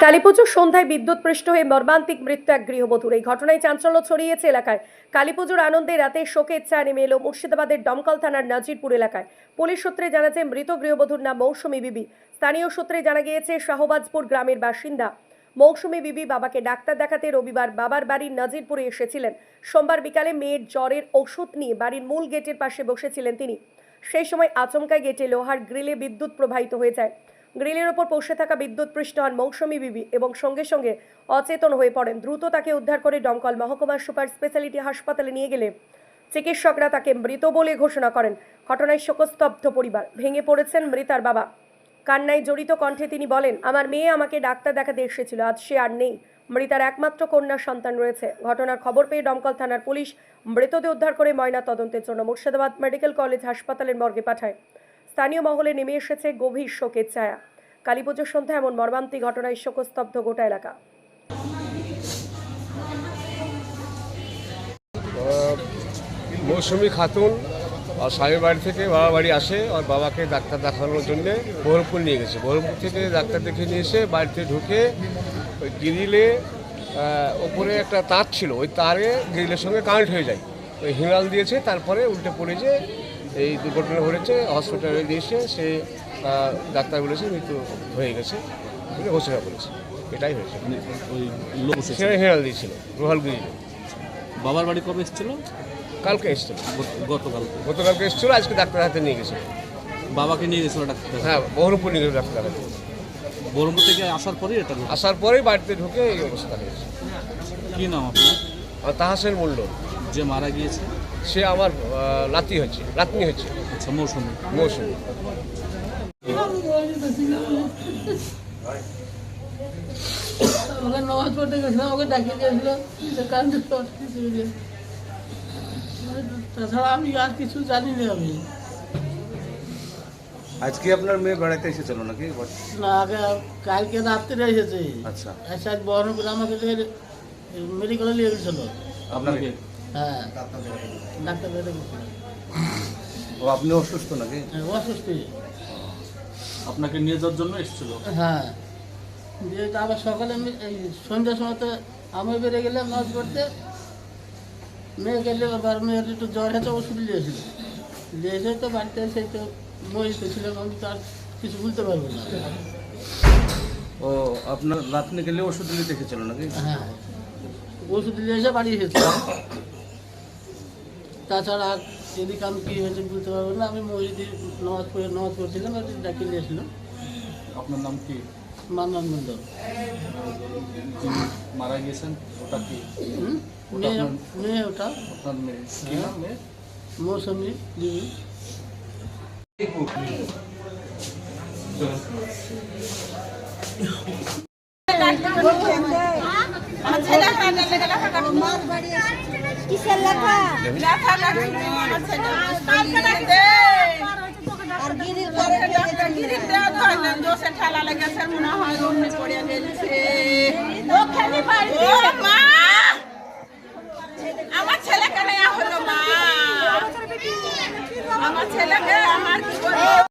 কালীপুজোর সন্ধ্যায় বিদ্যুৎপৃষ্ট হয়ে মর্মান্তিক মৃত্যু এক গৃহবধূর। এই ঘটনায় চাঞ্চল্য ছড়িয়েছে এলাকায়। কালীপুজোর আনন্দে রাতে শোকের ছায়া নেমে এলো মুর্শিদাবাদের দমকল থানার নাজিরপুর এলাকায়। পুলিশ সূত্রে জানা যায়, মৃত গৃহবধূর নাম মৌসুমী বিবি। স্থানীয় সূত্রে জানা গিয়েছে, শাহবাজপুর গ্রামের বাসিন্দা মৌসুমী বিবি বাবাকে ডাক্তার দেখাতে রবিবার বাবার বাড়ির নাজিরপুরে এসেছিলেন। সোমবার বিকালে মেয়ের জ্বরের ওষুধ নিয়ে বাড়ির মূল গেটের পাশে বসেছিলেন তিনি। সেই সময় আচমকা গেটে লোহার গ্রিলে বিদ্যুৎ প্রবাহিত হয়ে যায়। গ্রিলের ওপর বসে থাকা বিদ্যুৎপৃষ্ট হন মৌসুমী বিবি এবং সঙ্গে সঙ্গে অচেতন হয়ে পড়েন। দ্রুত তাকে উদ্ধার করে দমকল মহকুমা সুপার স্পেশালিটি হাসপাতালে নিয়ে গেলে চিকিৎসকরা তাকে মৃত বলে ঘোষণা করেন। ঘটনায় শোকস্তব্ধ পরিবার। ভেঙে পড়েছেন মৃতার বাবা। কান্নায় জড়িত কণ্ঠে তিনি বলেন, আমার মেয়ে আমাকে ডাক্তার দেখাতে এসেছিল, আজ সে আর নেই। মৃতার একমাত্র কন্যা সন্তান রয়েছে। ঘটনার খবর পেয়ে দমকল থানার পুলিশ মৃতদেহ উদ্ধার করে ময়না তদন্তের জন্য মুর্শিদাবাদ মেডিকেল কলেজ হাসপাতালের মর্গে পাঠায়। স্থানীয় মহলে নেমে এসেছে গভীর শোকের ছায়া। কালীপুজোর সন্ধ্যায় এমন মর্মান্তিক ঘটনায় শোকস্তব্ধ গোটা এলাকা। মৌসুমী খাতুন আর স্বামীর বাড়ি থেকে বাবার বাড়ি আসে আর বাবাকে ডাক্তার দেখানোর জন্য বহরমপুর নিয়ে গেছে। বহরমপুর থেকে ডাক্তার দেখে নিয়ে এসে বাড়িতে ঢুকে ওই গ্রিলে ওপরে একটা তার ছিল, ওই তারে গ্রিলের সঙ্গে কারেন্ট হয়ে যায়। ওই হিমাল দিয়েছে, তারপরে উল্টে পড়েছে, এই দুর্ঘটনা ঘটেছে। হসপিটালে দিয়েছে, সে ডাক্তার বলেছে মৃত্যু হয়ে গেছে বলে ঘোষণা করেছে। এটাই হয়েছে। সে হিমাল দিয়েছিল রোহাল গ্রিলে। বাবার বাড়ি কবে এসেছিল? কালকে এসেছিল। গতকালকে এসেছিল, আজকে ডাক্তার হাতে নিয়ে গেছে। বাবাকে নিয়ে গেছিল ডাক্তার? হ্যাঁ, বহরমপুর নিয়ে গেছিল ডাক্তার হাতে। বহরমপুর থেকে আসার পরেই এটা আসার পরেই বাড়িতে ঢুকে এই অবস্থা হয়েছে। কী নাম আপনার? তাহাসেন মণ্ডল। যে মারা গিয়েছে সে আমার নাতনি হচ্ছে। আচ্ছা, মৌসুমী। ওকে নামাজ পড়তে গেছিলাম, ওকে ডাকিয়ে দিয়েছিল, তাছাড়া আমি আর কিছু জানি না। আমি আজকে আপনার মেয়ে বেড়াতে এসেছিল নাকি? না, আগে কালকে রাত্রে এসেছে। আচ্ছা, আচ্ছা, বহরমপুর আমাকে মেডিকেলে নিয়ে গেছিল। আপনাকে? হ্যাঁ, ডাক্তার গেছিল। ও আপনি অসুস্থ নাকি? হ্যাঁ, অসুস্থ। আপনাকে নিয়ে যাওয়ার জন্য এসেছিল? হ্যাঁ, দিয়ে আবার সকালে আমি এই সন্ধ্যার সময় তো আমি বেরিয়ে গেলাম নাচ করতে। মেয়ে গেলে আবার মেয়ের একটু জ্বর হয়েছে, ওষুধ নিয়েছিল। নিয়েছে তো বাড়িতে এসে তো মরিত ছিলাম, আমি তো আর কিছু বলতে পারবো না। ও আপনার রাত্রে গেলে ওষুধ নিয়ে দেখেছিল নাকি? হ্যাঁ, ওষুধ নিয়ে এসে বাড়ি এসেছি। তাছাড়া আর এদিকে আমি কী হয়েছে বলতে পারবো না। আমি মসজিদে নামাজ পড়ছিলাম, ডাকিয়ে নিয়েছিলাম। আপনার নাম কি? মান্নান মন্ডল। মারা গিয়েছেন ওটা কি? মেয়ে ওটা। আপনার মেয়ে কি নাম? মেয়ে মৌসুমী বিবি। কিসের লেখা? আমার ছেলেকে নেওয়া হলো মা, আমার ছেলেকে আমার